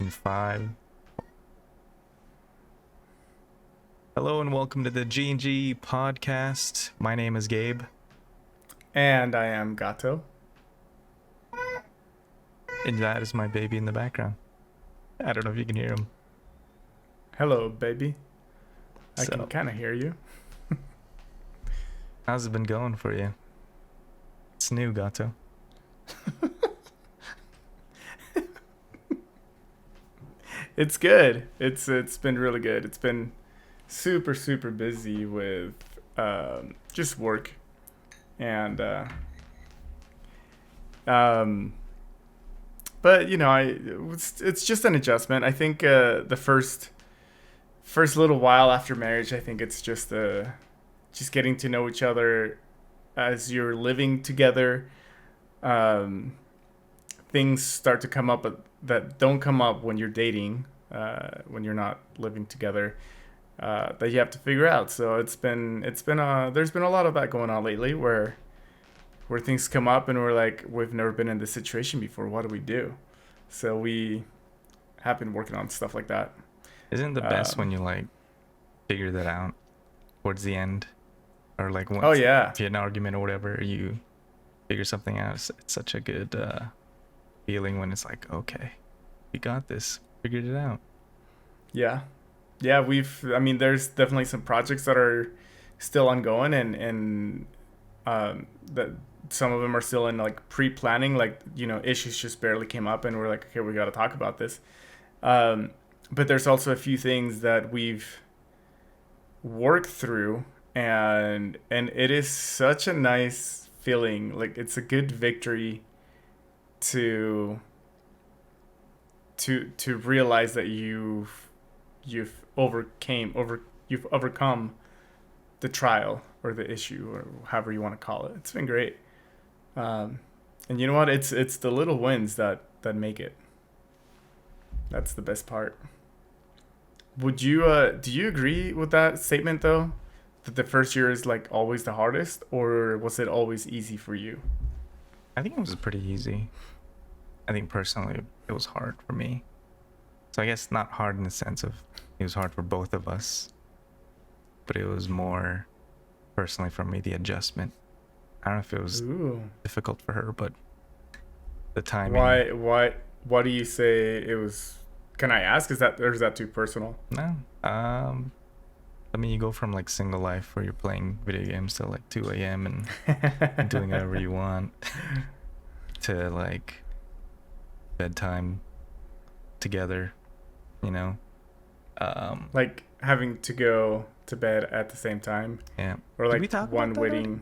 in five. Hello and welcome to the G&G podcast. My name is Gabe. And I am Gato. And that is my baby in the background. I don't know if you can hear him. Hello, baby. I can So, kind of hear you. how's it been going for you? It's new, Gato. It's good. It's been really good. It's been super busy with just work and um but it's just an adjustment. I think the first little while after marriage, I think it's just getting to know each other as you're living together. Um, Things start to come up that don't come up when you're dating, when you're not living together, that you have to figure out. So there's been a lot of that going on lately where things come up and we're like, we've never been in this situation before. What do we do? So we have been working on stuff like that. Isn't it the best when you figure that out towards the end? Or Oh once yeah, if you had an argument or whatever, you figure something out. It's such a good feeling when it's like, okay, we got this, figured it out. yeah, yeah. There's definitely some projects that are still ongoing and that some of them are still in like pre-planning. Like issues just barely came up, and we're like, okay, we got to talk about this. Um, but there's also a few things that we've worked through, and it is such a nice feeling. Like it's a good victory to to realize that you've you've overcome the trial or the issue or however you want to call it. It's been great. And you know what? It's the little wins that make it. That's the best part. Would you do you agree with that statement though? That the first year is like always the hardest, or was it always easy for you? I think it was pretty easy. I think personally it was hard for me. So I guess not hard in the sense of it was hard for both of us, but it was more personally for me, the adjustment. I don't know if it was Ooh. difficult for her, but the timing. Why do you say it was? Can I ask? Is that, or is that too personal? No. I mean, you go from single life where you're playing video games till 2 a.m. and doing whatever you want to bedtime together, you know. Like having to go to bed at the same time, Yeah. or Did we like talk one about that already? waiting.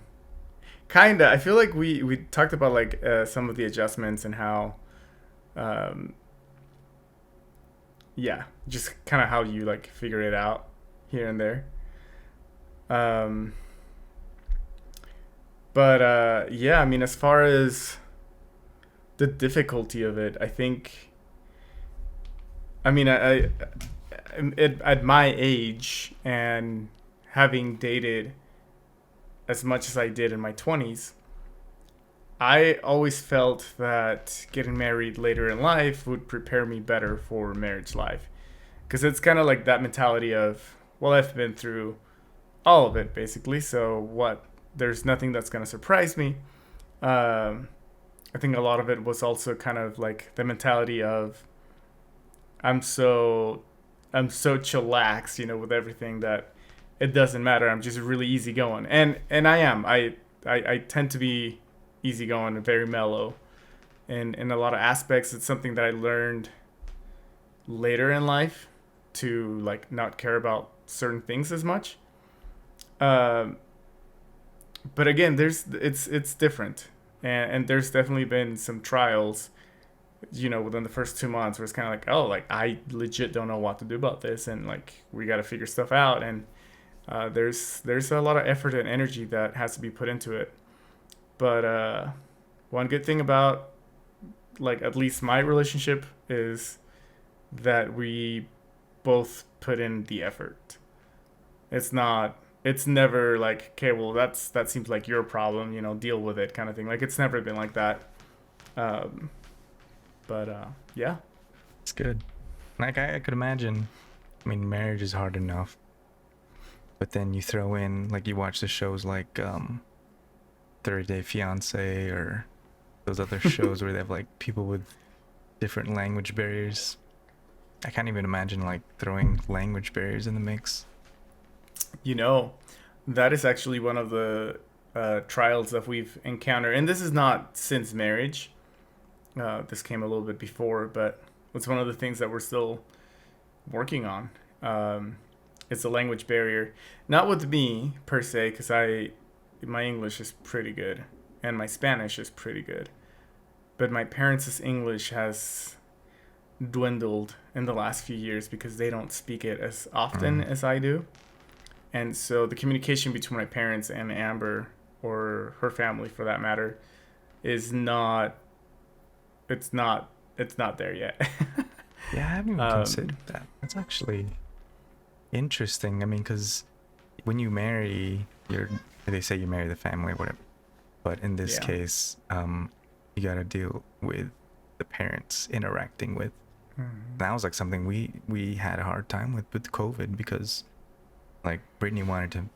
Kinda. I feel like we talked about some of the adjustments and how, um, yeah, just kind of how you figure it out here and there. Um, but yeah, I mean, as far as the difficulty of it, I think. I mean, at my age and having dated as much as I did in my 20s, I always felt that getting married later in life would prepare me better for marriage life. Because it's kind of like that mentality of, well, I've been through all of it basically, so what? There's nothing that's going to surprise me. Um, I think a lot of it was also kind of like the mentality of, I'm so I'm so chillax, with everything that it doesn't matter. I'm just really easygoing, and I am. I tend to be easygoing and very mellow, and in a lot of aspects, it's something that I learned later in life to not care about certain things as much. Um, but again, it's different, and there's definitely been some trials within the first 2 months where it's kind of like, oh, I legit don't know what to do about this, and we got to figure stuff out, and there's a lot of effort and energy that has to be put into it. But one good thing about at least my relationship is that we both put in the effort. It's never like, okay, well, that seems like your problem, deal with it kind of thing. It's never been like that. Um, but yeah. It's good. Like I could imagine. I mean, marriage is hard enough, but then you throw in like you watch the shows like 30 Day Fiance or those other shows where they have like people with different language barriers. I can't even imagine like throwing language barriers in the mix. You know, that is actually one of the trials that we've encountered, and this is not since marriage. This came a little bit before, but it's one of the things that we're still working on. It's a language barrier, not with me per se, because my English is pretty good and my Spanish is pretty good, but my parents' English has dwindled in the last few years because they don't speak it as often as I do. And so the communication between my parents and Amber, or her family for that matter, is not it's not there yet. Yeah, I haven't even considered that. That's actually interesting. I mean, because when you marry, they say you marry the family or whatever. But in this Yeah. case, you gotta deal with the parents interacting with. That was like something we had a hard time with COVID because, like, Brittany wanted to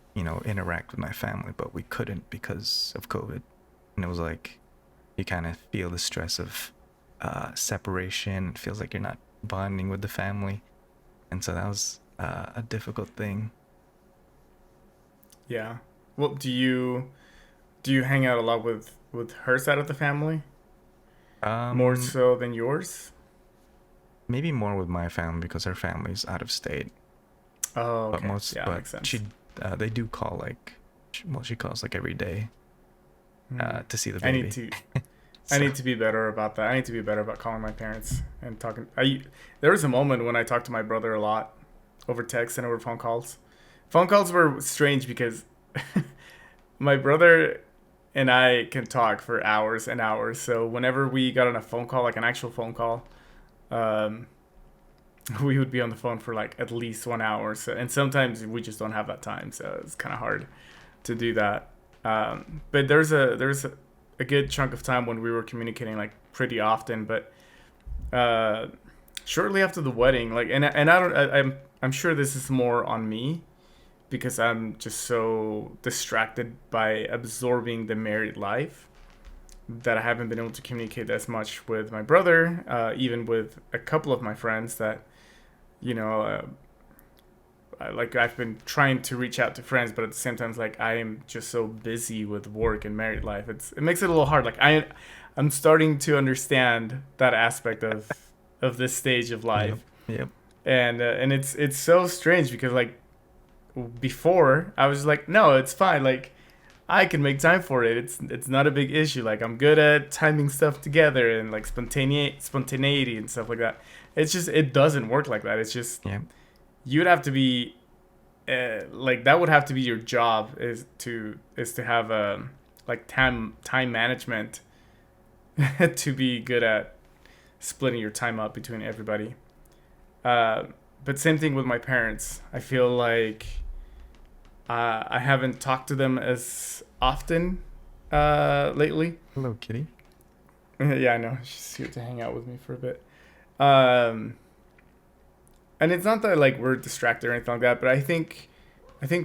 interact with my family, but we couldn't because of COVID, and it was like you kind of feel the stress of separation. It feels like you're not bonding with the family, and so that was a difficult thing. Yeah. Well, do you hang out a lot with her side of the family more Um, so than yours? maybe more with my family because her family's out of state. Oh, But okay. Yeah, makes sense. they do call like, well, she calls like every day to see the I baby. need to So, I need to be better about that. I need to be better about calling my parents and talking. There was a moment when I talked to my brother a lot over text and over phone calls. Phone calls were strange because my brother and I can talk for hours and hours. So whenever we got on a phone call, like an actual phone call, um, we would be on the phone for like at least 1 hour. So, and sometimes we just don't have that time. So it's kind of hard to do that. But there's a good chunk of time when we were communicating like pretty often. But uh, shortly after the wedding, like, and I don't, I'm sure this is more on me because I'm just so distracted by absorbing the married life that I haven't been able to communicate as much with my brother, even with a couple of my friends that, you know, like I've been trying to reach out to friends, but at the same time, it's like I am just so busy with work and married life. It makes it a little hard. Like I'm starting to understand that aspect of this stage of yep, life, yep. and it's so strange because like before I was like, no, it's fine. Like I can make time for it. It's not a big issue. Like I'm good at timing stuff together and like spontaneity and stuff like that. It's just it doesn't work like that. It's just Yeah. you'd have to be like that would have to be your job is to have like time management to be good at splitting your time up between everybody. Uh, but same thing with my parents. I feel like I haven't talked to them as often lately. Hello, kitty. Yeah, I know. She's here to hang out with me for a bit. Um, and it's not that like we're distracted or anything like that, but I think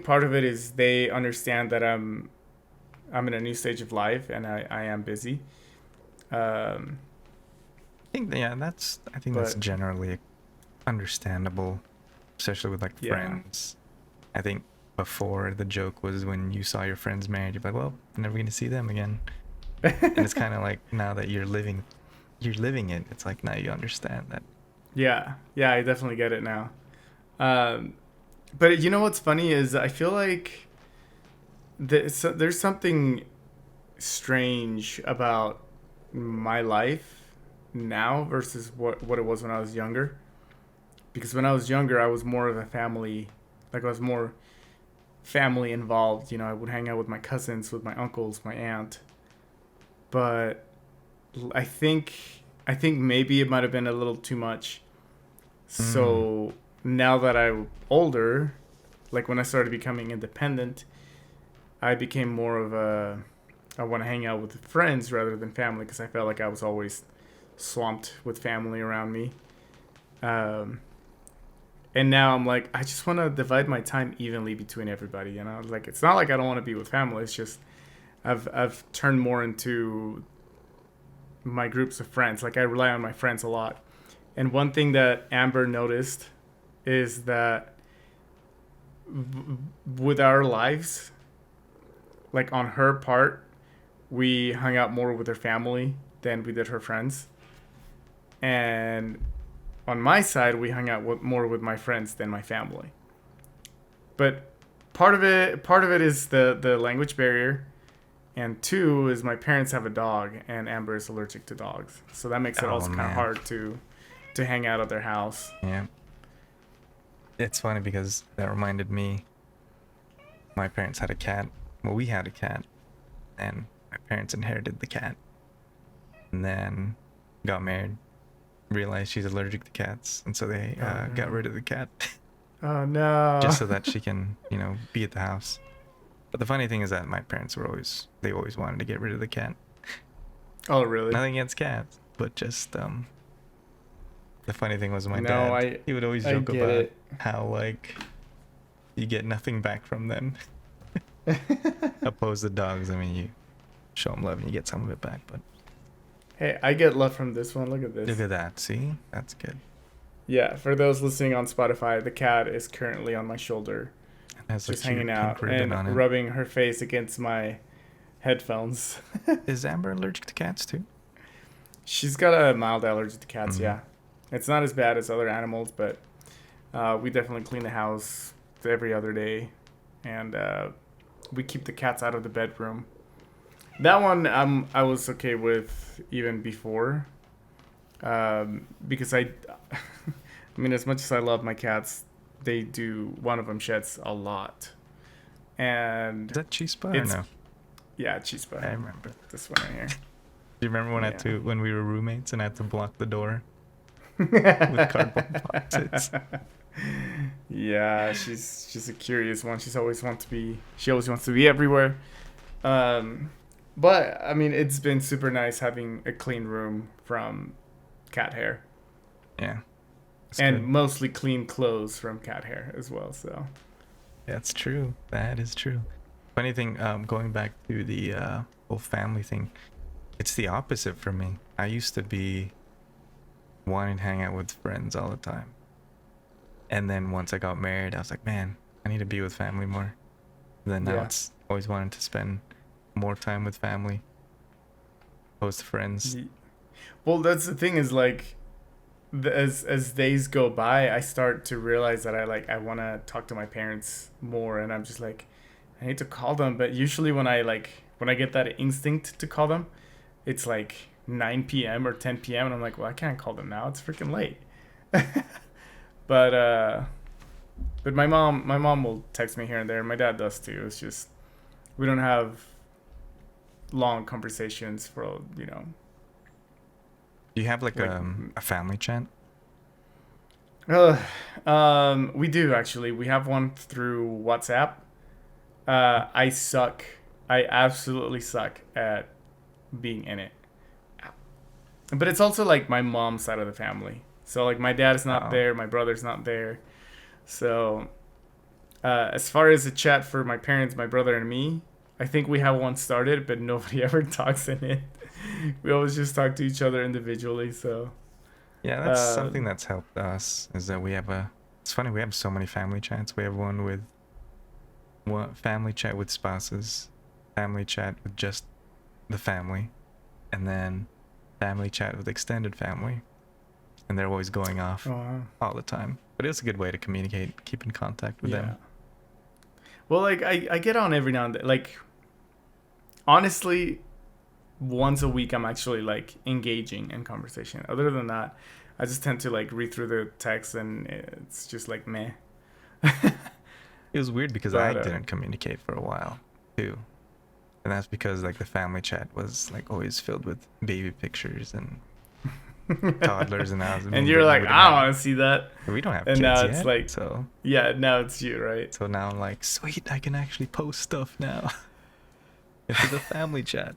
part of it is they understand that I'm in a new stage of life and I am busy. Um, I think that's but generally understandable, especially with like yeah, friends. I think before the joke was when you saw your friends married, you're like, well, I'm never gonna see them again. And it's kind of like now that you're living it. It's like now you understand that. yeah, I definitely get it now. Um, but you know what's funny is I feel like there's something strange about my life now versus what it was when I was younger. Because when I was younger, I was more of a family, like I was more family involved. You know, I would hang out with my cousins, with my uncles, my aunt. But I think I think maybe it might have been a little too much. Mm. So now that I'm older, like when I started becoming independent, I became more of a I want to hang out with friends rather than family because I felt like I was always swamped with family around me. Um, and now I'm like, I just want to divide my time evenly between everybody. You know, like it's not like I don't want to be with family. It's just I've turned more into my groups of friends. Like I rely on my friends a lot. And one thing that Amber noticed is that with our lives, like on her part, we hung out more with her family than we did her friends. And on my side, we hung out more with my friends than my family. But part of it is the language barrier, and two is my parents have a dog, and Amber is allergic to dogs, so that makes it Oh also kind of man. hard to hang out at their house. Yeah. It's funny because that reminded me. My parents had a cat. Well, we had a cat, and my parents inherited the cat, and then got married, realized she's allergic to cats, and so they got rid of the cat Oh no! just so that she can, be at the house. But the funny thing is that my parents they always wanted to get rid of the cat. Oh really? Nothing against cats, but just the funny thing was my No, dad. He would always I joke get about it. how like you get nothing back from them. Opposed to dogs, I mean, you show them love and you get some of it back. But Hey, I get love from this one. Look at this. look at that. See, that's good. Yeah, for those listening on Spotify, the cat is currently on my shoulder, It has just a cute hanging pink out ribbon and on it. rubbing her face against my headphones. Is Amber allergic to cats too? She's got a mild allergy to cats, Mhm. yeah. It's not as bad as other animals, but we definitely clean the house every other day, and we keep the cats out of the bedroom. That one I was okay with even before, because I mean, as much as I love my cats, one of them sheds a lot. And Is that Chispa or it's, no? yeah, Chispa. I remember. This one right here. Do you remember when Yeah. when we were roommates and I had to block the door with cardboard boxes? Yeah, she's a curious one. She always wants to be everywhere. But I mean, it's been super nice having a clean room from cat hair, Yeah. That's and good. mostly clean clothes from cat hair as well. So That's true. That is true. Funny thing, going back to the whole family thing, it's the opposite for me. I used to be wanting to hang out with friends all the time. And then once I got married, I was like, man, I need to be with family more. And then now Yeah. it's always wanting to spend more time with family, opposed to friends. Well, that's the thing is like, as days go by, I start to realize that I want to talk to my parents more, and I'm just like, I need to call them. But usually when I get that instinct to call them, it's like 9 p.m. or 10 p.m. and I'm like, well, I can't call them now. It's freaking late. But my mom will text me here and there. My dad does too. It's just we don't have long conversations for Do you have like Like- a family chat? We do actually. We have one through WhatsApp. I suck. I absolutely suck at being in it. But it's also like my mom's side of the family. So like my dad is not Oh. there, my brother's not there. So as far as a chat for my parents, my brother and me, I think we have one started, but nobody ever talks in it. We always just talk to each other individually. So Yeah, that's Uh, something that's helped us is that we have it's funny, we have so many family chats. We have one family chat with spouses, family chat with just the family, and then family chat with extended family. And they're always going off all the time. But it's a good way to communicate, keep in contact with them. Well, like I get on every now and then. Like honestly, once a week I'm actually like engaging in conversation. Other than that, I just tend to like read through the text and it's just like meh. It was weird because I But, didn't communicate for a while too. And that's because like the family chat was like always filled with baby pictures and toddlers and I was And you're like, I don't want to see that. We don't have And kids now yet, it's like- so Yeah, now it's you, right? now I'm like, sweet, I can actually post stuff now. Into the family chat.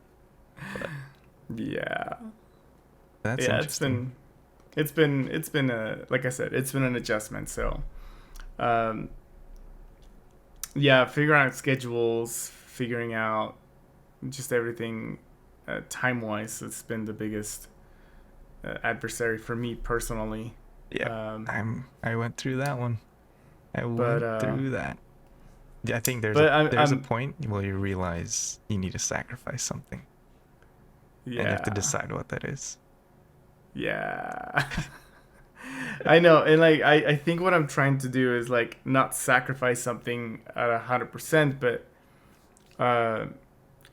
Yeah. That's Yeah, interesting. it's been a, like I said, it's been an adjustment. So, um, yeah, figuring out schedules, figuring out just everything time wise, it's been the biggest adversary for me personally. Yeah, Um, I went through that one. I but went through that. Yeah, I think but there's a I'm point where you realize you need to sacrifice something, and you have to yeah, decide what that is. yeah. I know, and like I think what I'm trying to do is like not sacrifice something at 100%, but uh,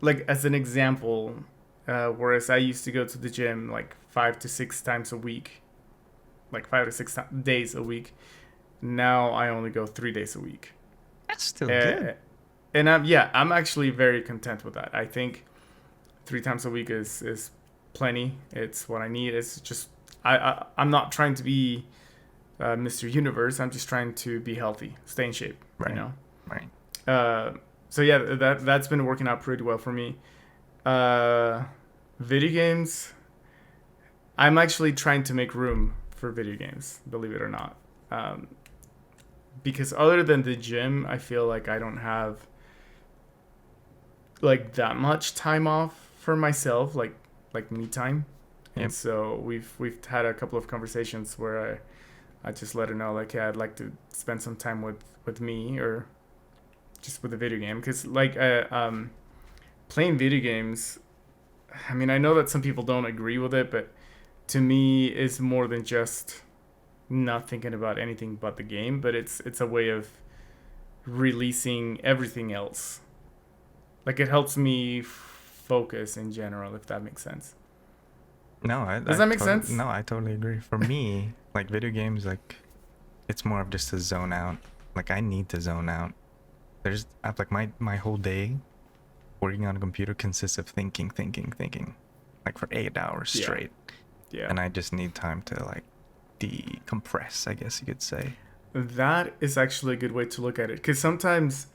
like as an example, whereas I used to go to the gym like 5 to 6 times a week, like 5 to 6 days a week. Now I only go 3 days a week, That's still good. uh, and I'm actually very content with that. I think 3 times a week is plenty. It's what I need. It's just I'm not trying to be Mr. Universe. I'm just trying to be healthy, stay in shape. You Right, know. right. Uh, so yeah, that's been working out pretty well for me. Uh, Video games. I'm actually trying to make room for video games, believe it or not. Um, because other than the gym, I feel like I don't have like that much time off for myself, like me time. And Yep. so we've had a couple of conversations where I just let her know like, yeah, I'd like to spend some time with me or just with a video game because like playing video games. I mean, I know that some people don't agree with it, but to me, it's more than just not thinking about anything but the game. But it's a way of releasing everything else. Like it helps me focus in general, if that makes sense. No, Does that make sense? no, I totally agree. For me, like video games, like it's more of just a zone out. Like I need to zone out. I've like my whole day working on a computer consists of thinking, like for 8 hours Yeah, straight, yeah. and I just need time to like decompress, I guess you could say. That is actually a good way to look at it. Because sometimes,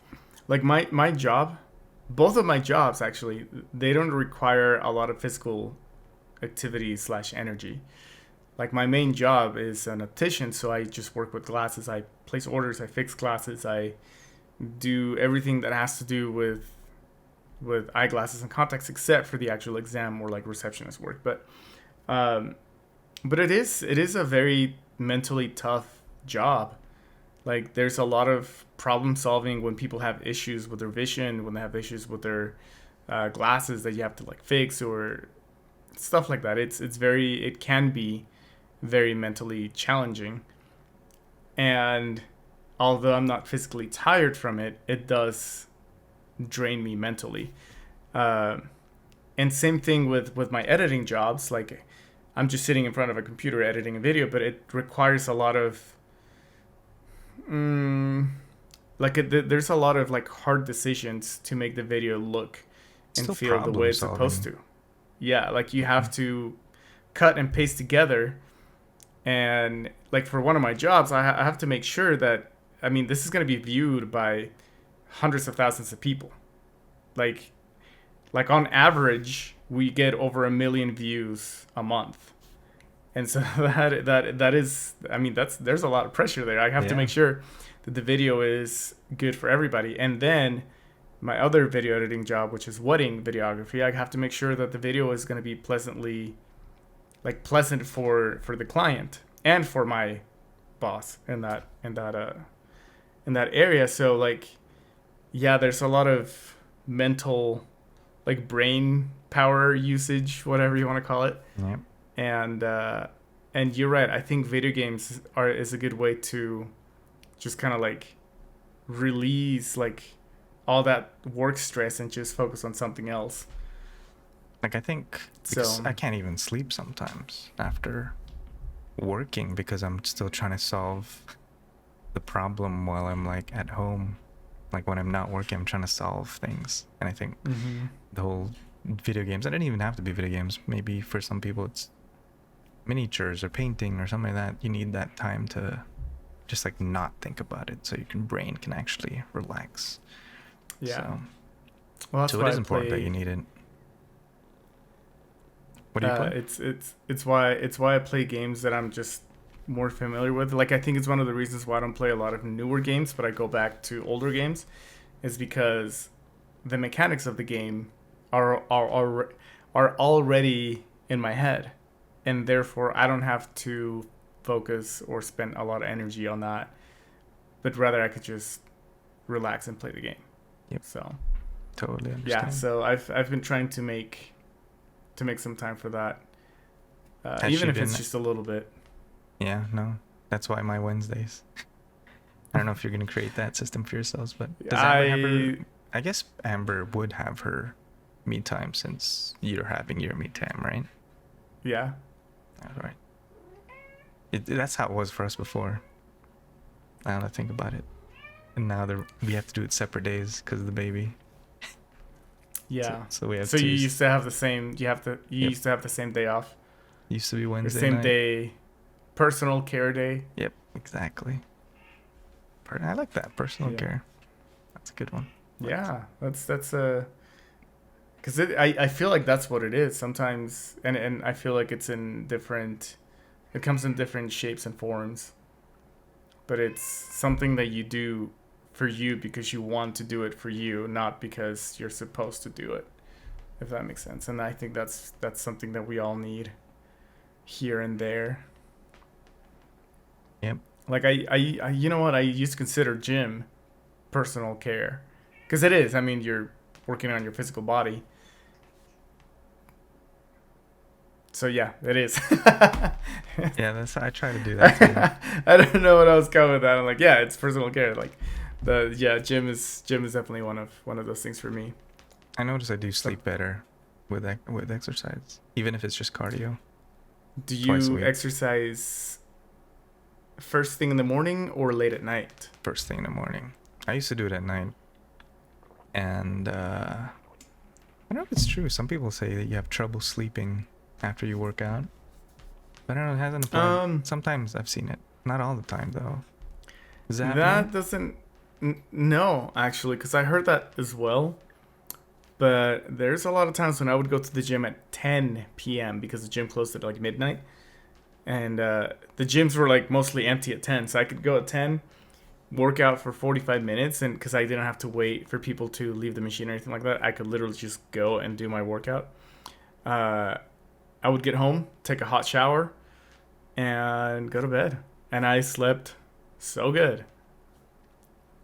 like my job, both of my jobs actually, they don't require a lot of physical activity slash energy. Like my main job is an optician, so I just work with glasses. I place orders, I fix glasses, I do everything that has to do with eyeglasses and contacts, except for the actual exam or like receptionist work. Um, but it is a very mentally tough job. Like there's a lot of problem solving when people have issues with their vision, when they have issues with their glasses that you have to like fix or stuff like that. It can be very mentally challenging. And although I'm not physically tired from it, it does drain me mentally. Uh, and same thing with my editing jobs. Like I'm just sitting in front of a computer editing a video, but it requires a lot of mm, there's a lot of like hard decisions to make the video look and Still feel the way problem it's supposed solving. to. Yeah, like you Yeah. have to cut and paste together. And like for one of my jobs, I have to make sure that, I mean, this is going to be viewed by hundreds of thousands of people. Like like on average, we get over 1 million views a month. And so that is, I mean, that's there's a lot of pressure there. I have to Yeah. make sure that the video is good for everybody. And then my other video editing job, which is wedding videography, I have to make sure that the video is going to be pleasant for the client and for my boss in that area. So like, yeah, there's a lot of mental, like brain power usage, whatever you want to call it. Yeah. And and you're right. I think video games are is a good way to just kind of like release like all that work stress and just focus on something else. Like I think because So I can't even sleep sometimes after working because I'm still trying to solve the problem while I'm like at home. Like when I'm not working, I'm trying to solve things. And I think mm-hmm. the whole video games, I don't even have to be video games. Maybe for some people it's miniatures or painting or something like that. You need that time to just like not think about it so your brain can actually relax. Yeah. So, Well, that's so it why is I important that you play. need it. What do you play? It's why I play games that I'm just more familiar with. Like I think it's one of the reasons why I don't play a lot of newer games, but I go back to older games, is because the mechanics of the game are already in my head, and therefore I don't have to focus or spend a lot of energy on that, but rather I could just relax and play the game. Yep. So Totally yeah, understand. so I've been trying to make some time for that, Has even she if it's been? just a little bit. Yeah, no. That's why my Wednesdays. I don't know if you're gonna create that system for yourselves, but does Amber have her? I I guess Amber would have her me time since you're having your me time, right? yeah. All right. That's how it was for us before. Now that I think about it, and now we have to do it separate days because of the baby. Yeah. So we have So you Tuesday. used to have the same. You Yep. used to have the same day off, Used to be or Wednesday same night. day, personal care day. Yep, exactly. I like that personal Yeah. care. That's a good one. Yeah. That's a. Because I feel like that's what it is sometimes, and I feel like it's in different. It comes in different shapes and forms, but it's something that you do for you because you want to do it for you, not because you're supposed to do it. If that makes sense, and I think that's something that we all need here and there. Yep. Like I you know what, I used to consider gym personal care, because it is. I mean, you're working on your physical body. So yeah, it is. Yeah, I try to do that too. I don't know what I was coming with that. I'm like, yeah, it's personal care. Like gym is definitely one of those things for me. I notice I do So, sleep better with exercise, even if it's just cardio, do twice a you week, exercise first thing in the morning or late at night? first thing in the morning. I used to do it at night, and I don't know if it's true. Some people say that you have trouble sleeping after you work out, but I don't know. It hasn't applied. Sometimes I've seen it. Not all the time though. Does that happen to you? That doesn't. No, actually, because I heard that as well. But there's a lot of times when I would go to the gym at 10 p.m. because the gym closed at like midnight, and the gyms were like mostly empty at 10. So I could go at 10, work out for 45 minutes, and because I didn't have to wait for people to leave the machine or anything like that, I could literally just go and do my workout. Uh, I would get home, take a hot shower, and go to bed. And I slept so good.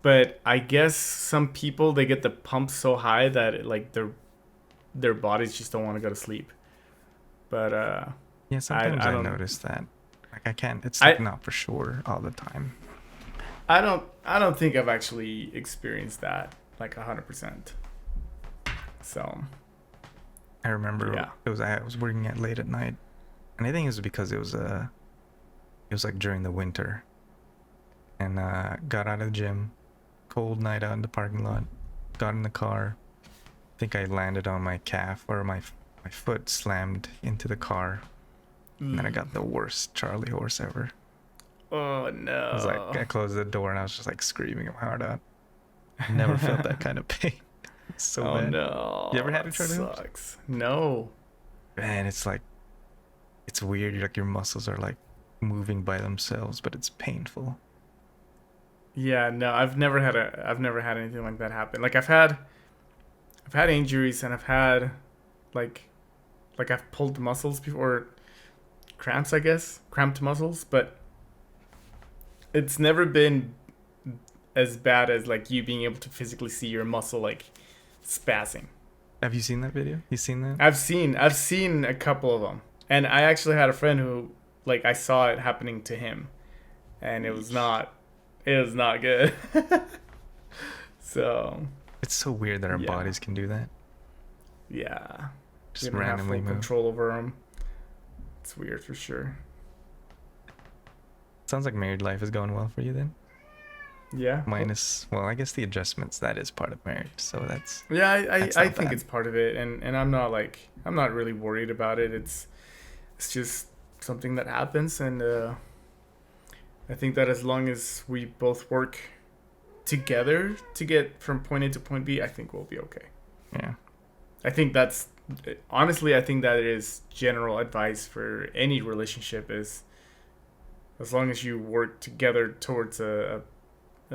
But I guess some people, they get the pump so high that like their bodies just don't want to go to sleep. But Yeah, sometimes I I don't notice that. Like I can't. It's like I not for sure all the time. I don't think I've actually experienced that like 100%. So I remember yeah. I was working at late at night, and I think it was because it was like during the winter, and got out of the gym, cold night out in the parking lot, got in the car. I think I landed on my calf, or my foot slammed into the car, and then I got the worst Charlie horse ever. Oh I was like, I no. closed the door and I was just like screaming my heart out. Never felt that kind of pain. It's so Oh bad. no. You ever had a That Charlie horse? sucks. No. Man, it's like, it's weird. Like your muscles are like moving by themselves, but it's painful. Yeah, no. I've never had anything like that happen. Like I've had injuries, and I've had like I've pulled muscles before, cramps, I guess, cramped muscles, but it's never been as bad as like you being able to physically see your muscle like spazzing. Have you seen that video? You seen that? I've seen a couple of them, and I actually had a friend who, like, I saw it happening to him, and Yeesh. it was not good. So It's so weird that our yeah, bodies can do that. yeah, we Just don't have randomly full move. control over them. It's weird for sure. Sounds like married life is going well for you then. Yeah. Minus, well, I guess the adjustments, that is part of marriage. So Yeah, that's I not think bad. it's part of it, and I'm not like, I'm not really worried about it. It's just something that happens, and I think that as long as we both work together to get from point A to point B, I think we'll be okay. Yeah. I think honestly, I think that is general advice for any relationship is as long as you work together towards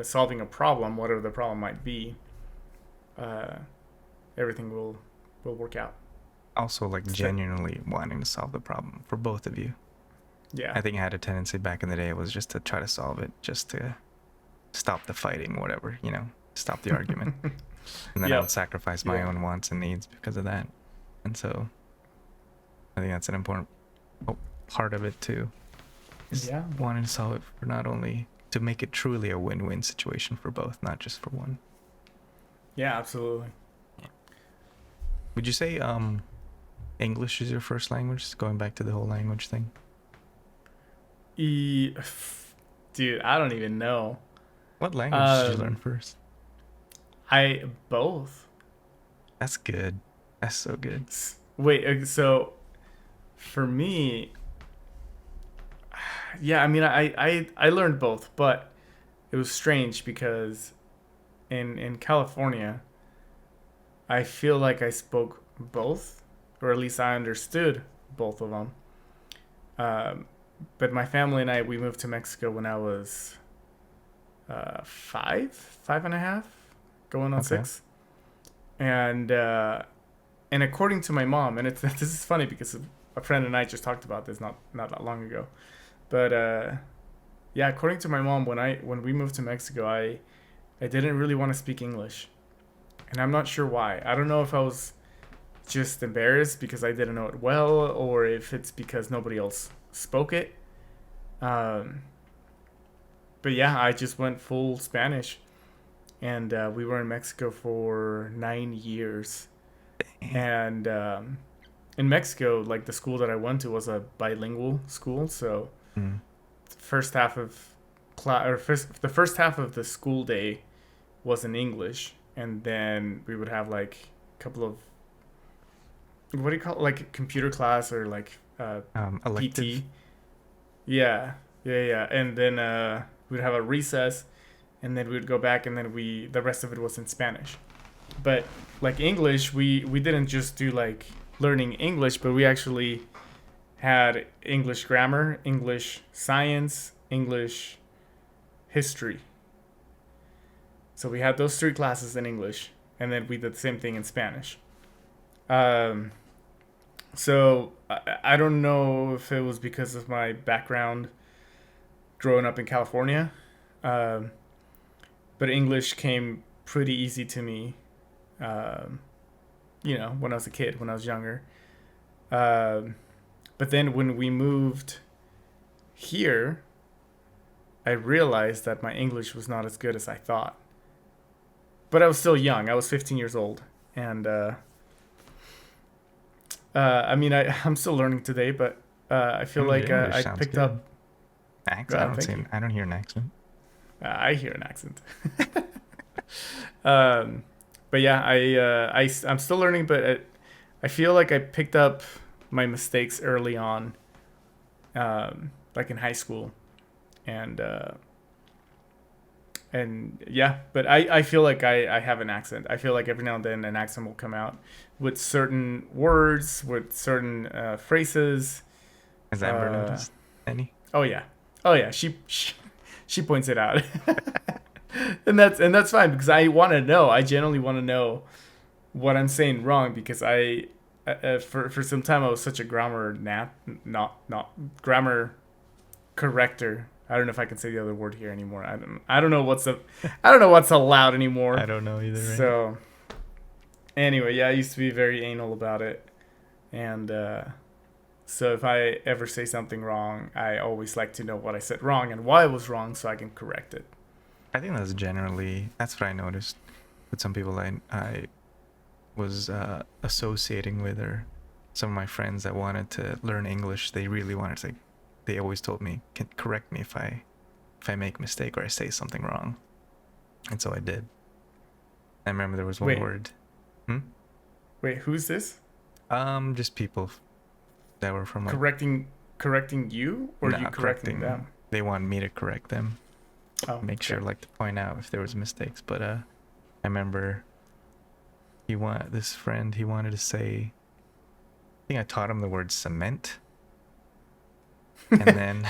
solving a problem, whatever the problem might be, uh, everything will work out. Also, like genuinely wanting to solve the problem for both of you. Yeah. I think I had a tendency back in the day was just to try to solve it, just to stop the fighting, whatever, stop the argument. And then I would sacrifice my own wants and needs because of that. And so I think that's an important part of it too. Yeah. Wanting to solve it for not only to make it truly a win-win situation for both, not just for one. Yeah, absolutely. Would you say English is your first language? Going back to the whole language thing. Dude, I don't even know. What language did you learn first? Both. That's good. That's so good. Wait, so for me, yeah, I mean, I learned both, but it was strange because in California, I feel like I spoke both, or at least I understood both of them. But my family and I, we moved to Mexico when I was 5 and a half, going on 6. And according to my mom, and this is funny because a friend and I just talked about this not that long ago. But yeah, according to my mom, when we moved to Mexico, I didn't really want to speak English, and I'm not sure why. I don't know if I was just embarrassed because I didn't know it well, or if it's because nobody else spoke it. But yeah, I just went full Spanish, and we were in Mexico for 9 years. And in Mexico, like the school that I went to was a bilingual school, so the first half of the first half of the school day was in English, and then we would have like a couple of, what do you call it, like computer class or like elective. PT. Yeah, and then we'd have a recess, and then we'd go back, and then the rest of it was in Spanish. But like English, we didn't just do like learning English, but we actually had English grammar, English science, English history. So we had those 3 classes in English, and then we did the same thing in Spanish. So I don't know if it was because of my background growing up in California, but English came pretty easy to me, when I was a kid, when I was younger. But then when we moved here, I realized that my English was not as good as I thought. But I was still young. I was 15 years old. And I mean, I'm still learning today, but I feel like I picked up... Accent? I don't hear an accent. I hear an accent. But yeah, I'm still learning, but I feel like I picked up my mistakes early on, like in high school, and yeah, but I feel like I have an accent. I feel like every now and then an accent will come out with certain words, with certain phrases. Has Amber noticed any? Oh yeah. She points it out. and that's fine, because I want to know. I genuinely want to know what I'm saying wrong, because for some time I was such a grammar grammar corrector. I don't know if I can say the other word here anymore. I don't know what's allowed anymore. I don't know either. Right? So anyway, yeah, I used to be very anal about it, and so if I ever say something wrong, I always like to know what I said wrong and why it was wrong, so I can correct it. I think that's what I noticed with some people I was associating with, or some of my friends that wanted to learn English. They really wanted to. They always told me, "Can correct me if I make a mistake or I say something wrong," and so I did. I remember there was one word. Wait, who's this? Just people that were from like correcting you, or you correcting them? They wanted me to correct them. Make sure, like, to point out if there was mistakes. But I remember this friend, he wanted to say think I taught him the word cement, and then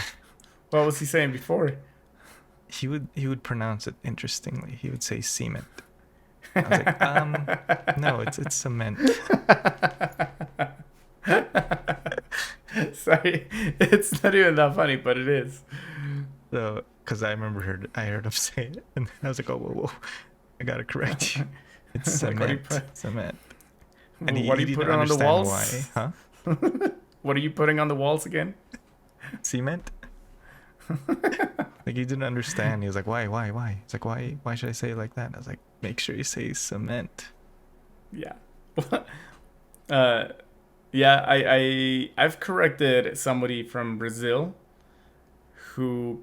What was he saying before? he would pronounce it interestingly. He would say cement. I was like, no, it's cement. Sorry, it's not even that funny, but it is. So, because I heard him say it, and I was like, oh, whoa, I gotta correct you. It's Like, what do you cement, put? cement. And What are he you didn't putting on the understand walls? why, huh? What are you putting on the walls again? Cement? Like he didn't understand. He was like, why? He's like, why should I say it like that? And I was like, make sure you say cement. Yeah. uh, yeah. I've corrected somebody from Brazil who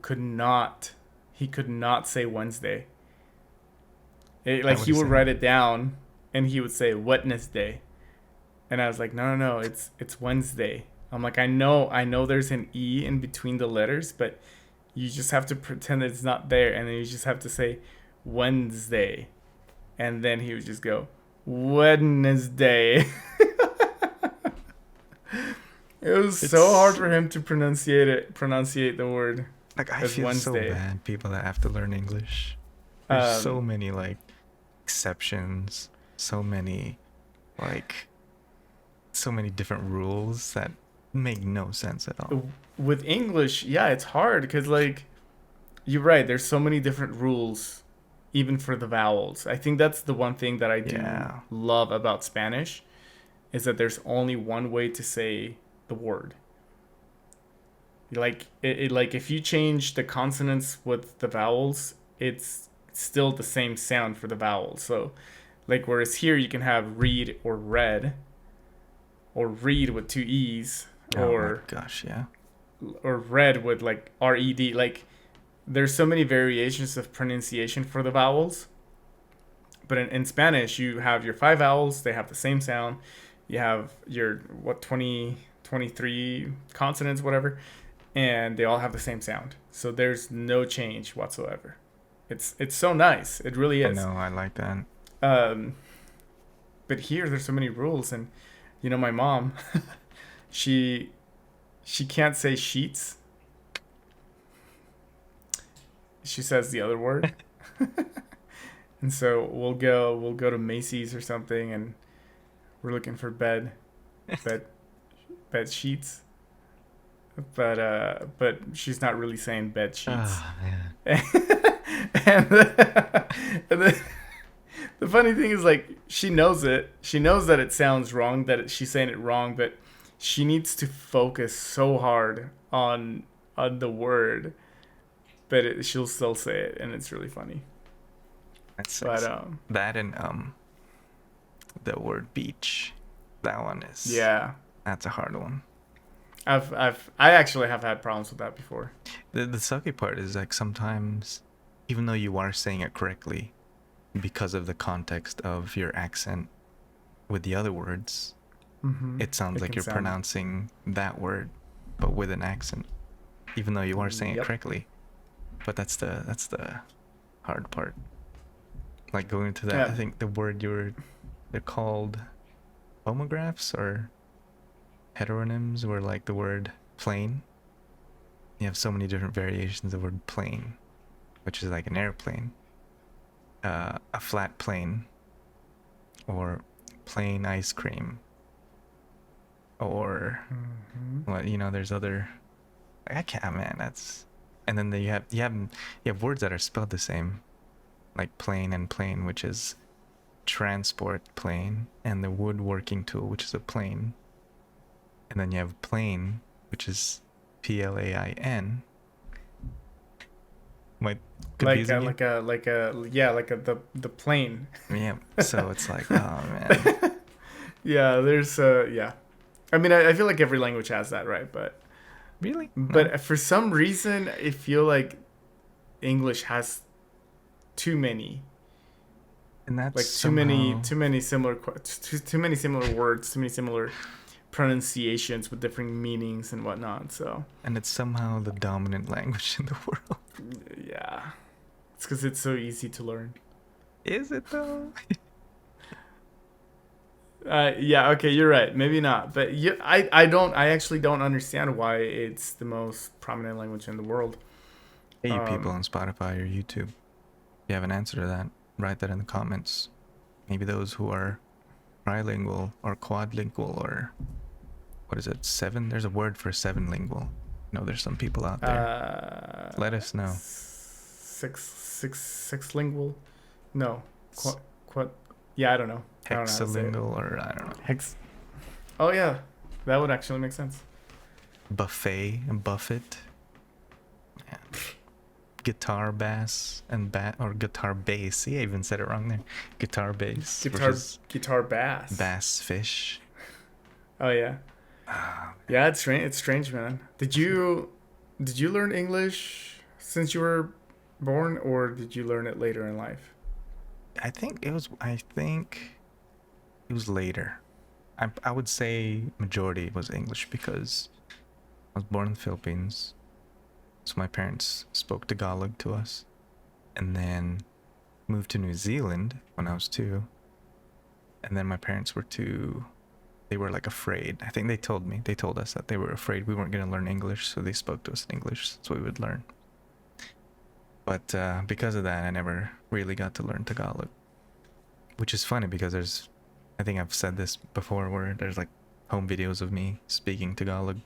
he could not say Wednesday. Like What would he he would say? write it down and he would say Wednesday, and I was like, no, it's Wednesday. I'm like, I know there's an E in between the letters, but you just have to pretend it's not there, and then you just have to say Wednesday, and then he would just go Wednesday. It was so hard for him to pronunciate the word Like I as feel so Wednesday. bad. People that have to learn English. There's so many like exceptions. So many different rules that make no sense at all. With English, yeah, it's hard because like you're right. There's so many different rules, even for the vowels. I think that's the one thing that I do Yeah. love about Spanish, is that there's only one way to say the word. Like like if you change the consonants with the vowels, it's still the same sound for the vowels. So, like whereas here you can have read or read, or read with two e's, Oh my or gosh, yeah. read with like red. Like there's so many variations of pronunciation for the vowels. But in Spanish, you have your five vowels, they have the same sound. You have your, 23 consonants, whatever, and they all have the same sound. So there's no change whatsoever. It's so nice. It really I is. know, I like that. But here there's so many rules, and my mom, she can't say sheets. She says the other word. And so we'll go to Macy's or something, and we're looking for bed sheets. But she's not really saying bed sheets. Oh, man. and the funny thing is, like, she knows it. She knows that it sounds wrong, that she's saying it wrong, but she needs to focus so hard on the word, but she'll still say it, and it's really funny. That's But that and the word beach. That one is yeah, that's a hard one. I actually have had problems with that before. The sucky part is like sometimes, even though you are saying it correctly, because of the context of your accent with the other words, it sounds like you're pronouncing that word, but with an accent, even though you are saying it correctly. But that's the hard part. Like going into that, I think the word they're called homographs or heteronyms, where like the word plane. You have so many different variations of the word plane, which is like an airplane, a flat plane, or plain ice cream, or there's other. I can't, man. That's, and then you have words that are spelled the same, like plane and plane, which is transport plane, and the woodworking tool, which is a plane. And then you have plane, which is PLAIN. Am confusing like the plane. Yeah. So it's like, oh man. Yeah, there's yeah. I mean, I feel like every language has that, right? But Really? But for some reason, I feel like English has too many. And that's like too many similar words, too many similar pronunciations with different meanings and whatnot. So. And it's somehow the dominant language in the world. Yeah, it's because it's so easy to learn. Is it though? Yeah, okay, you're right. Maybe not, but I actually don't understand why it's the most prominent language in the world. Hey, you people Um, on Spotify or YouTube, if you have an answer to that, write that in the comments. Maybe those who are trilingual or quadlingual or what is it, seven? There's a word for seven lingual. No, there's some people out there. Let us know. six lingual? No, quad. Yeah, I don't know. I don't know how to say it. Hexalingual or I don't know. Hex. Oh yeah, that would actually make sense. Buffet and buffet. Yeah. Guitar bass and or guitar bass. See, I even said it wrong there. Guitar bass. Guitar bass. Bass fish. Oh yeah. Yeah, it's strange. It's strange, man. Did you learn English since you were born, or did you learn it later in life? I think it was later. I would say majority was English because I was born in the Philippines. So my parents spoke Tagalog to us, and then moved to New Zealand when I was 2. And then my parents they were like afraid. I think they told us that they were afraid we weren't going to learn English, so they spoke to us in English so we would learn. But because of that, I never really got to learn Tagalog, which is funny because I think I've said this before, where there's like home videos of me speaking Tagalog.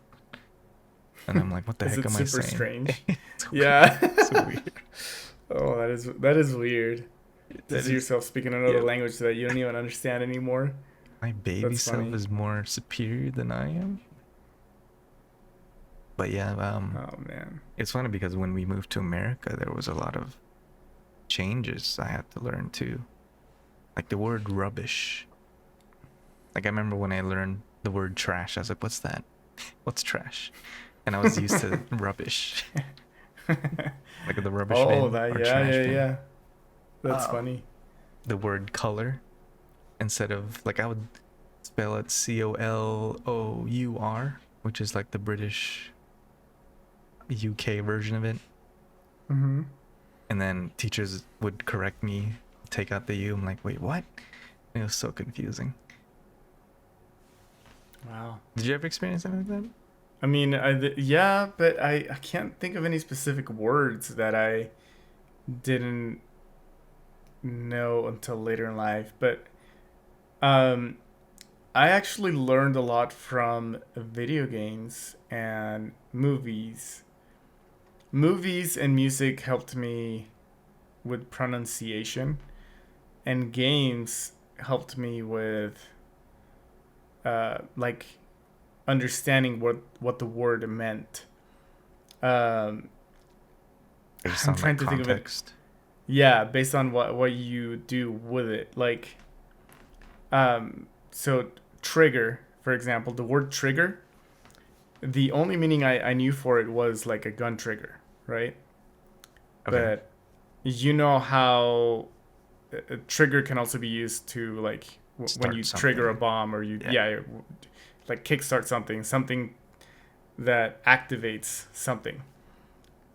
And I'm like, what the heck am I saying? Super strange. It's Yeah. It's weird. Oh, that is weird. To see yourself speaking another language that you don't even understand anymore. My baby self is more superior than I am. But yeah, Oh man. it's funny because when we moved to America, there was a lot of changes I had to learn too. Like the word rubbish. Like I remember when I learned the word trash, I was like, what's that? What's trash? And I was used to rubbish. Like the rubbish bin. Oh, or trash bin. yeah. That's funny. The word color, instead of like I would spell it COLOUR, which is like the British UK version of it. Mhm. And then teachers would correct me, take out the U. I'm like, wait, what? And it was so confusing. Wow. Did you ever experience anything like that? I mean, yeah, but I can't think of any specific words that I didn't know until later in life. But I actually learned a lot from video games and movies. Movies and music helped me with pronunciation, and games helped me with like understanding what the word meant. I'm trying to think of it. Yeah, based on what you do with it. Like, so trigger, for example, the word trigger. The only meaning I knew for it was like a gun trigger, right? Okay. But you know how a trigger can also be used to like when you trigger a bomb, or you like kickstart something that activates something.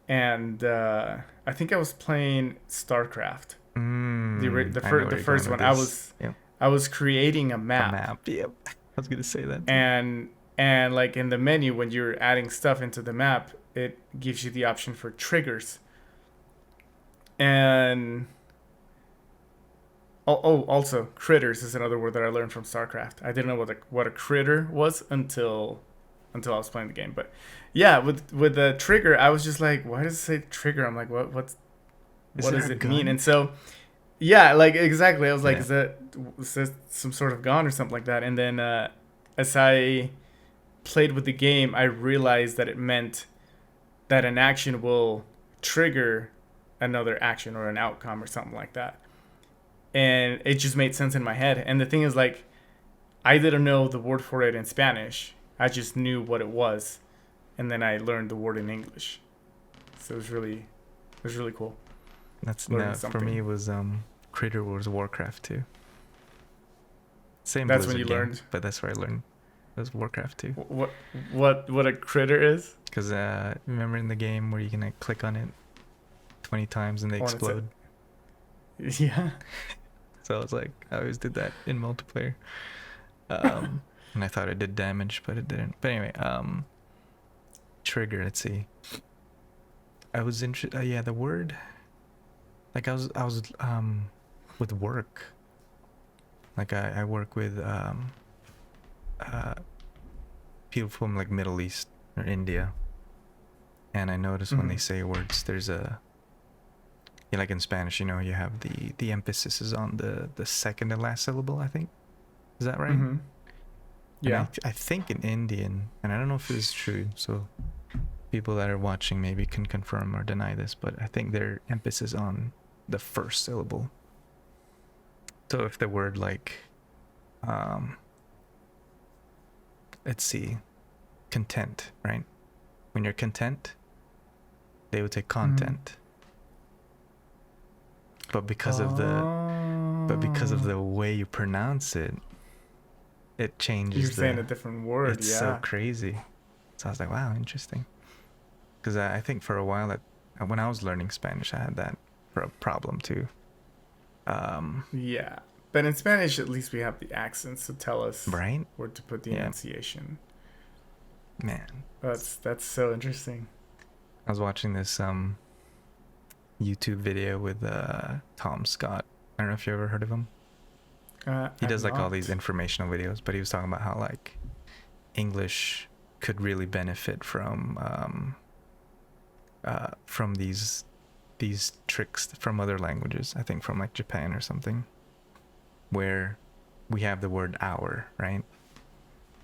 And I think I was playing StarCraft. The first one. I was creating a map. A map. Yep. I was gonna say that. And like in the menu, when you're adding stuff into the map, it gives you the option for triggers. And also critters is another word that I learned from StarCraft. I didn't know what a critter was until I was playing the game. But yeah, with the trigger, I was just like, why does it say trigger? I'm like, what does it mean? And so yeah, like exactly. I was like, is that some sort of gun or something like that? And then as I played with the game, I realized that it meant that an action will trigger another action or an outcome or something like that. And it just made sense in my head. And the thing is, like, I didn't know the word for it in Spanish. I just knew what it was, and then I learned the word in English. So it was really cool. For me. It was Critter Wars Warcraft 2. Same. That's Blizzard when you game, learned. But that's where I learned. It was Warcraft 2. What a critter is? Because remember in the game where you can like, click on it 20 times and they explode. Yeah. So I was like, I always did that in multiplayer. And I thought it did damage, but it didn't. But anyway, trigger. Let's see. I was interested. Yeah, the word. Like I was with work. Like I work with people from like Middle East or India, and I notice when they say words, there's a yeah, like in Spanish, you have the emphasis is on the second and last syllable. I think is that right? Mm-hmm. Yeah. And I think in Indian, and I don't know if this is true, so people that are watching maybe can confirm or deny this, but I think their emphasis on the first syllable. So if the word like, let's see, content, right? When you're content, they would say content. But because of the way you pronounce it, it changes. You're saying a different word. It's so crazy. So I was like, wow, interesting. Because I think for a while when I was learning Spanish, I had that problem too. Yeah, but in Spanish, at least we have the accents to tell us right where to put the enunciation. Man, that's so interesting. I was watching this YouTube video with Tom Scott. I don't know if you ever heard of him. He does like all these informational videos, but he was talking about how like English could really benefit from these tricks from other languages. I think from like Japan or something, where we have the word our, right?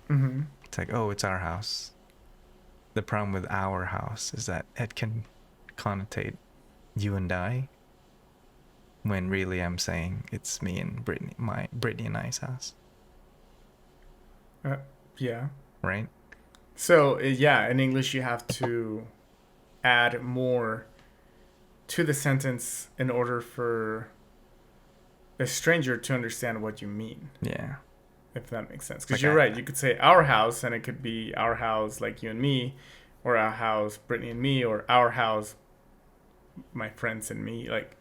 Mm-hmm. It's like, oh, it's our house. The problem with our house is that it can connotate you and I, when really I'm saying it's me and Brittany and I's house. Yeah. Right? So, yeah, in English you have to add more to the sentence in order for a stranger to understand what you mean. Yeah. If that makes sense. Because you're right. You could say our house, and it could be our house like you and me, or our house, Brittany and me, or our house, my friends and me. Like,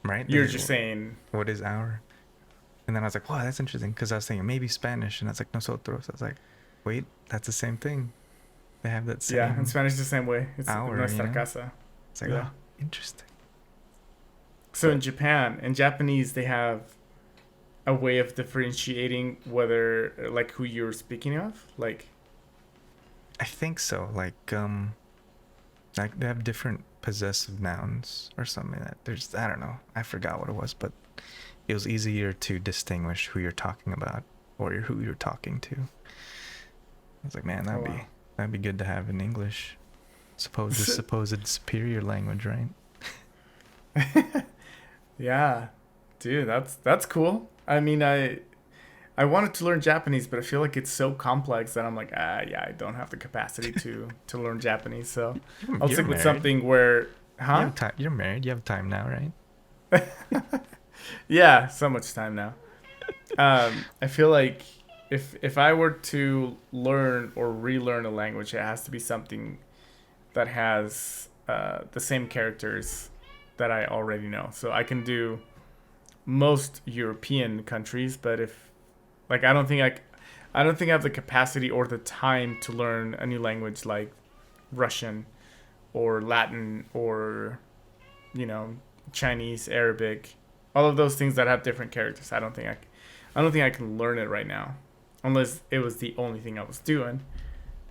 right? You're just saying, what is our? And then I was like, wow, that's interesting. Because I was thinking maybe Spanish, and I was like, nosotros. I was like, wait, that's the same thing. They have that same. Yeah, in Spanish the same way. It's our, nuestra casa. It's like, oh, interesting. So in Japan, in Japanese, they have a way of differentiating whether, like, who you're speaking of. Like, I think so. Like they have different possessive nouns or something. That there's, I don't know. I forgot what it was, but it was easier to distinguish who you're talking about or who you're talking to. I was like, man, that'd be good to have in English. Supposed superior language, right? Yeah, dude, that's cool. I mean, I wanted to learn Japanese, but I feel like it's so complex that I'm like, yeah, I don't have the capacity to learn Japanese. So I'll stick with something where, huh? You're married. You have time now, right? Yeah, so much time now. I feel like if I were to learn or relearn a language, it has to be something that has the same characters that I already know. So I can do most European countries, but if like I don't think I have the capacity or the time to learn a new language like Russian or Latin or Chinese, Arabic, all of those things that have different characters. I don't think I can learn it right now, unless it was the only thing I was doing.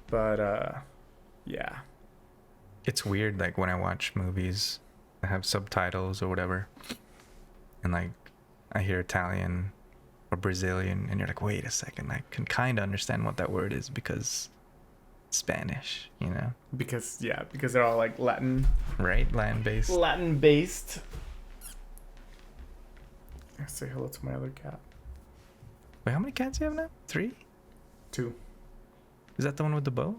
But yeah, it's weird. Like when I watch movies that have subtitles or whatever, and like I hear Italian or Brazilian, and you're like, wait a second, I can kind of understand what that word is because Spanish, because they're all like Latin, right? Latin-based. I say hello to my other cat. Wait, how many cats do you have now? 3? 2. Is that the one with the bow?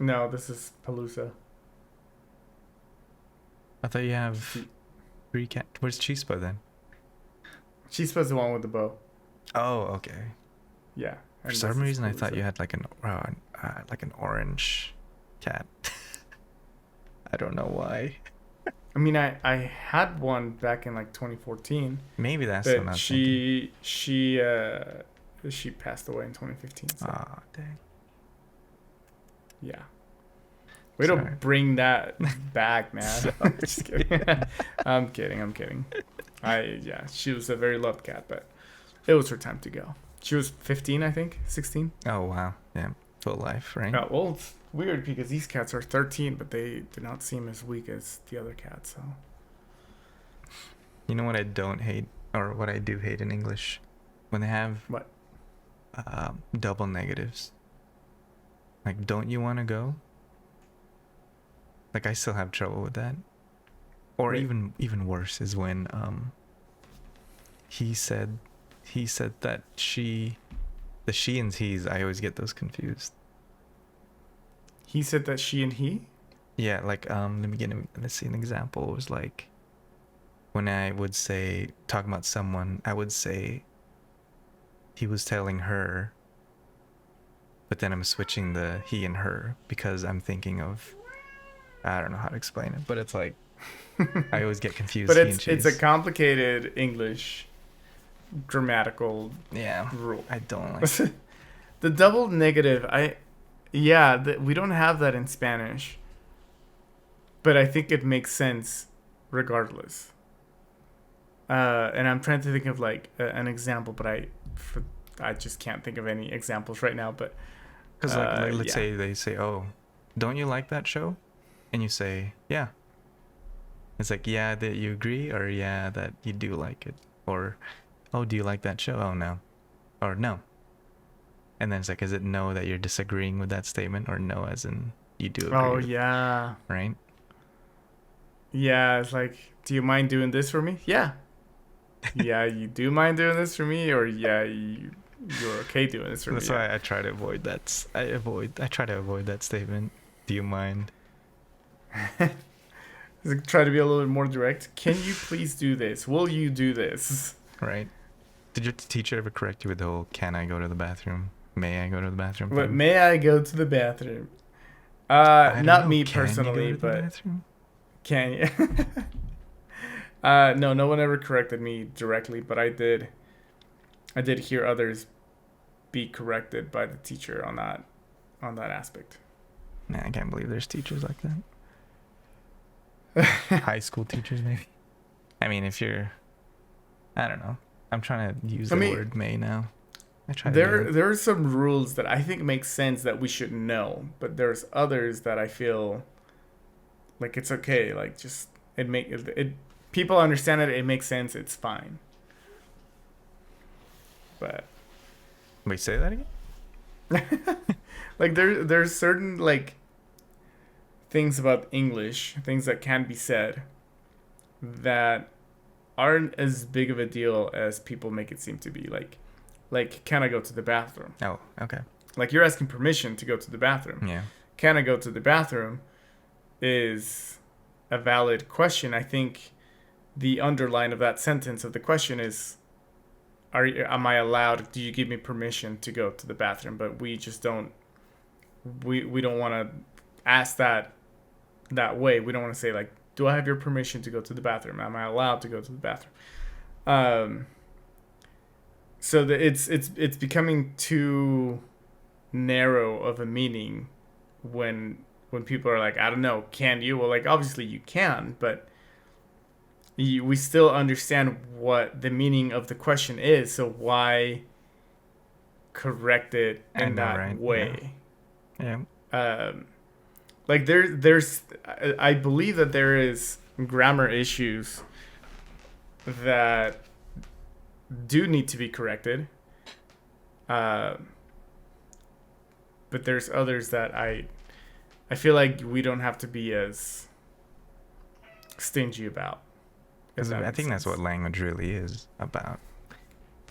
No, this is Palooza. I thought you have 3 cats. Where's Chispa then? Chispa's the one with the bow. Oh, okay. Yeah. For some reason, I thought you had like an orange cat. I don't know why. I mean, I had one back in like 2014. Maybe that's but she She passed away in 2015. So. Oh, dang. Yeah. Way to bring that back, man. Just kidding. I'm kidding. She was a very loved cat, but it was her time to go. She was 15, I think, 16. Oh, wow. Yeah. Full life, right? Yeah, well, it's weird because these cats are 13, but they do not seem as weak as the other cats. So. You know what I don't hate, or what I do hate in English? When they have what? Double negatives. Like, don't you want to go? Like, I still have trouble with that. Or Wait. even worse is when he said that the she and he's, I always get those confused. He said that she and he? Yeah, like let's see an example. It was like when I would say talking about someone, I would say he was telling her, but then I'm switching the he and her because I'm thinking of, I don't know how to explain it, but it's like I always get confused. But it's a complicated English grammatical rule. I don't like the double negative. We don't have that in Spanish, but I think it makes sense regardless. And I'm trying to think of like an example, but I just can't think of any examples right now. But because let's say they say, "Oh, don't you like that show?" And you say, "Yeah." It's like, "Yeah, that you agree," or "Yeah, that you do like it," or "Oh, do you like that show?" "Oh, no," or "No." And then it's like, is it no that you're disagreeing with that statement, or no as in you do agree? Oh, yeah. Right? Yeah, it's like, do you mind doing this for me? Yeah. Yeah, you do mind doing this for me, or yeah, you're okay doing this for me. That's why I try to avoid that. I try to avoid that statement. Do you mind? Try to be a little bit more direct. Can you please do this? Will you do this? Right. Did your teacher ever correct you with the whole "Can I go to the bathroom? May I go to the bathroom?" What, may I go to the bathroom? Not me personally, but can you? No one ever corrected me directly, but I did hear others be corrected by the teacher on that aspect. Man, I can't believe there's teachers like that. High school teachers, maybe. I mean, if you're, I don't know. I'm trying to use the word "may" now. There are some rules that I think make sense that we should know, but there's others that I feel like it's okay. Like just people understand it. It makes sense. It's fine. But wait, say that again. Like there's certain like things about English, things that can be said that aren't as big of a deal as people make it seem to be. Like, can I go to the bathroom? Oh, okay. Like, you're asking permission to go to the bathroom. Yeah. Can I go to the bathroom is a valid question. I think the underline of that sentence of the question is, am I allowed, do you give me permission to go to the bathroom? But we just don't, we don't want to ask that way. We don't want to say, like, do I have your permission to go to the bathroom? Am I allowed to go to the bathroom? So it's becoming too narrow of a meaning when people are like, I don't know, can you? Well, like, obviously you can, but we still understand what the meaning of the question is. So why correct it in that way? Yeah. Like there's I believe that there is grammar issues that do need to be corrected, but there's others that I feel like we don't have to be as stingy about. Because I think that's what language really is about.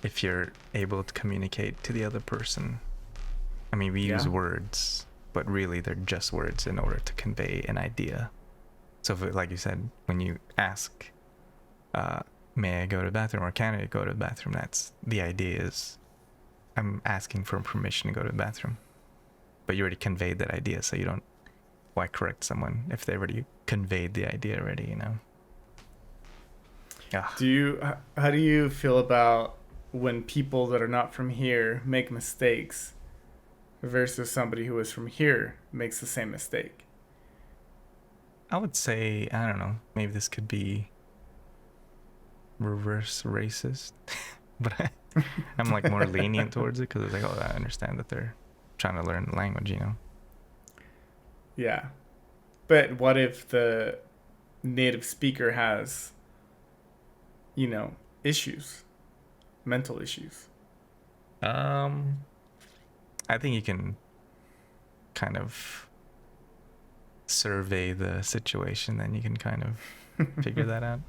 If you're able to communicate to the other person, I mean, we use words, but really they're just words in order to convey an idea. So if, like you said, when you ask, may I go to the bathroom, or can I go to the bathroom, that's the idea is I'm asking for permission to go to the bathroom. But you already conveyed that idea, so you don't, why correct someone if they already conveyed the idea already, you know? How do you feel about when people that are not from here make mistakes versus somebody who is from here makes the same mistake? I would say, I don't know, maybe this could be reverse racist, but I'm like more lenient towards it because it's like, oh, I understand that they're trying to learn the language, you know? Yeah. But what if the native speaker has, issues, mental issues? I think you can kind of survey the situation, then you can kind of figure that out.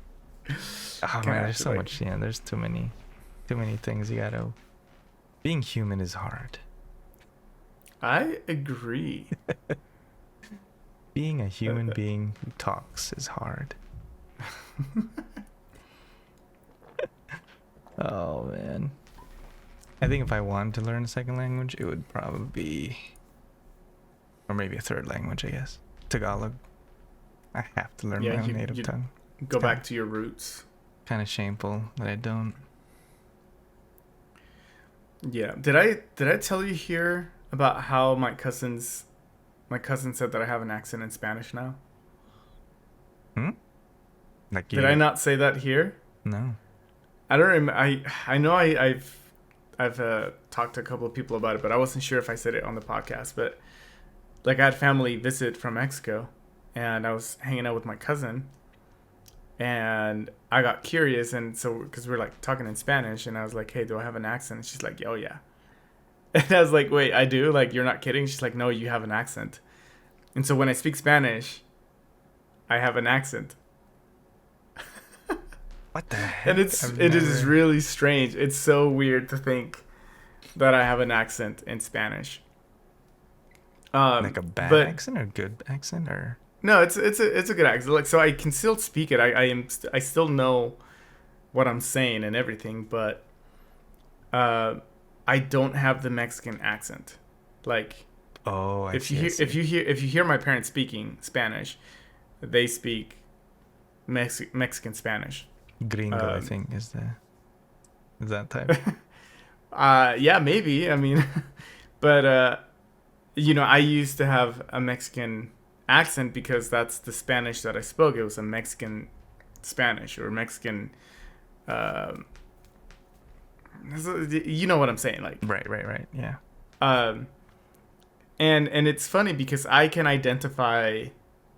Oh man, there's so much. Yeah, there's too many things you gotta. Being human is hard. I agree. Being a human being who talks is hard. Oh man. I think if I wanted to learn a second language, it would probably be, or maybe a third language, I guess. Tagalog. I have to learn my own native tongue. Go back to your roots. Kind of shameful that I don't. Yeah. Did I tell you here about how my cousin said that I have an accent in Spanish now? Like Did I not say that here? No. I don't remember. I know I've talked to a couple of people about it, but I wasn't sure if I said it on the podcast. But like, I had family visit from Mexico, and I was hanging out with my cousin, and I got curious, and so because we're like talking in Spanish, and I was like, "Hey, do I have an accent?" And she's like, "Oh yeah," and I was like, "Wait, I do? Like, you're not kidding?" She's like, "No, you have an accent." And so when I speak Spanish, I have an accent. What the heck? And it is really strange. It's so weird to think that I have an accent in Spanish. Like a bad accent or a good accent, or no? It's a good accent. Like, so I can still speak it. I still know what I'm saying and everything, but I don't have the Mexican accent. Like, if you hear my parents speaking Spanish, they speak Mexican Spanish. Gringo, I think is that type. Yeah, maybe. I mean, but I used to have a Mexican accent because that's the Spanish that I spoke. It was a Mexican Spanish or Mexican. You know what I'm saying, like. Right. Yeah. And it's funny because I can identify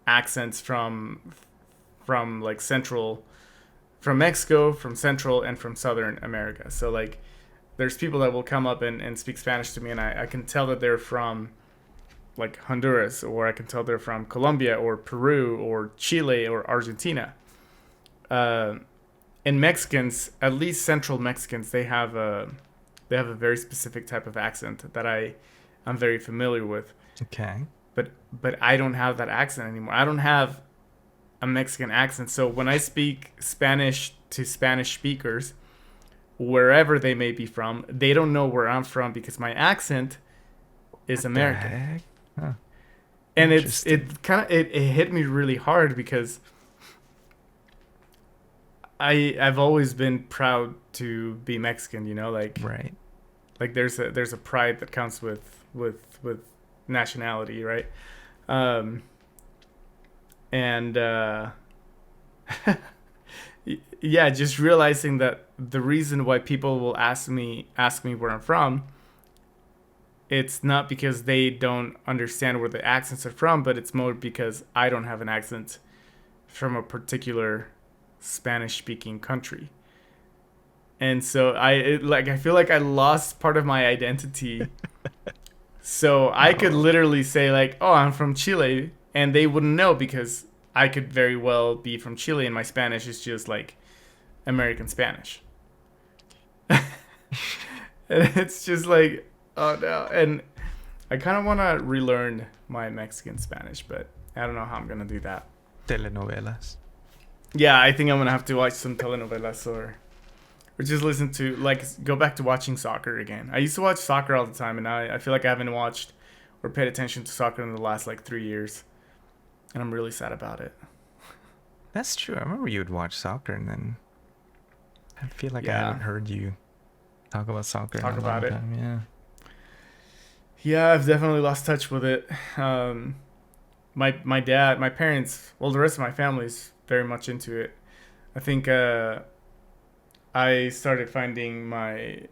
accents from like from Mexico, from Central, and from Southern America. So like, there's people that will come up and speak Spanish to me, and I can tell that they're from like Honduras, or I can tell they're from Colombia or Peru or Chile or Argentina. And Mexicans, at least Central Mexicans, they have a very specific type of accent that I'm very familiar with. Okay. But I don't have that accent anymore. I don't have a Mexican accent. So when I speak Spanish to Spanish speakers, wherever they may be from, they don't know where I'm from because my accent is American. Huh. And it hit me really hard because I've always been proud to be Mexican, like right. Like there's a pride that comes with nationality, right? And yeah, just realizing that the reason why people will ask me where I'm from, it's not because they don't understand where the accents are from, but it's more because I don't have an accent from a particular Spanish-speaking country. And so I feel like I lost part of my identity. So I could literally say like, "Oh, I'm from Chile," and they wouldn't know because I could very well be from Chile and my Spanish is just like American Spanish. And it's just like, oh no. And I kind of want to relearn my Mexican Spanish, but I don't know how I'm going to do that. Telenovelas. Yeah, I think I'm going to have to watch some telenovelas or just listen to, go back to watching soccer again. I used to watch soccer all the time, and now I feel like I haven't watched or paid attention to soccer in the last 3 years. And I'm really sad about it. That's true. I remember you would watch soccer, and then I feel like I haven't heard you talk about soccer talk in a about long it. time. Yeah. Yeah, I've definitely lost touch with it. My dad, my parents, well, the rest of my family's very much into it. I think I started finding my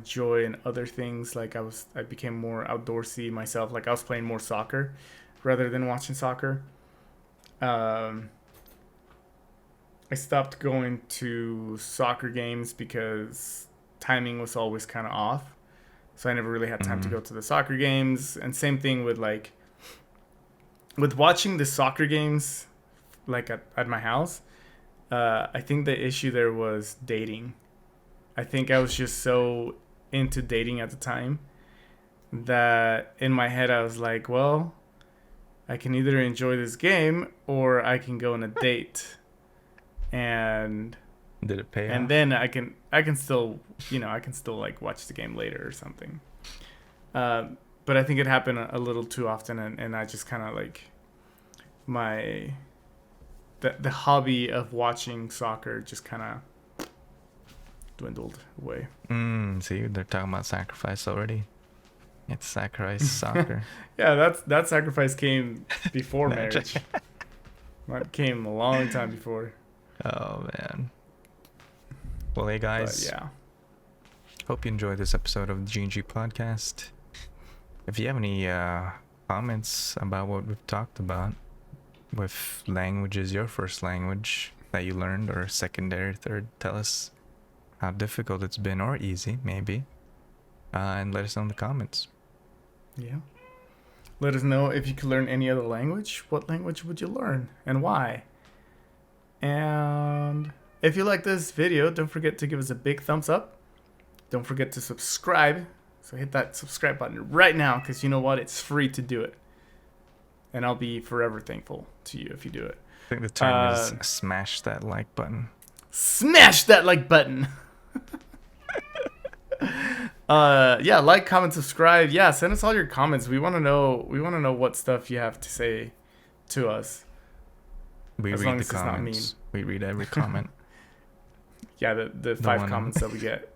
joy in other things. Like I became more outdoorsy myself. Like I was playing more soccer rather than watching soccer. Um, I stopped going to soccer games because timing was always kind of off. So I never really had time to Mm. go to the soccer games. And same thing with like with watching the soccer games like at my house. I think the issue there was dating. I think I was just so into dating at the time that in my head I was like, well, I can either enjoy this game or I can go on a date. And Did it pay and off? then I can still, I can still like watch the game later or something. But I think it happened a little too often, and I just kind of like my the hobby of watching soccer just kind of dwindled away. See, they're talking about sacrifice already. It's sacrifice soccer. Yeah, that sacrifice came before Imagine. marriage. That came a long time before. Oh man. Well, hey But guys. yeah, Hope you enjoyed this episode of the G&G podcast. If you have any comments about what we've talked about, with languages, your first language that you learned, or secondary, third, tell us how difficult it's been, or easy, maybe. And let us know in the comments. yeah. Let us know if you could learn any other language. What language would you learn and why? And if you like this video, don't forget to give us a big thumbs up. Don't forget to subscribe. So hit that subscribe button right now, because you know what? It's free to do it. And I'll be forever thankful to you if you do it. I think the term is smash that like button. Smash that like button. Yeah, like, comment, subscribe. Yeah, send us all your comments. We want to know what stuff you have to say to us. We As read long the as it's not mean. comments. We read every comment. Yeah, the 5 one. comments that we get.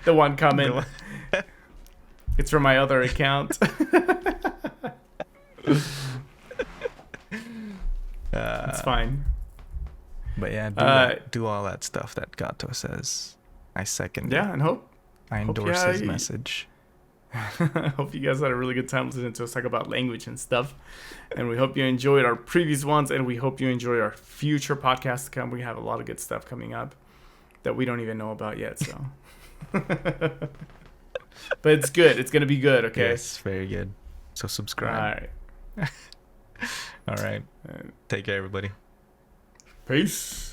The one comment. It's from my other account. It's fine. But yeah, do all that stuff that Gato says. I second it. Yeah, and I hope endorse his you- message. hope you guys had a really good time listening to us talk about language and stuff. And we hope you enjoyed our previous ones, and we hope you enjoy our future podcasts to come. We have a lot of good stuff coming up that we don't even know about yet. So, but it's good. It's gonna be good. Okay. Yes, very good. So subscribe. All right. All right. Take care, everybody. Peace.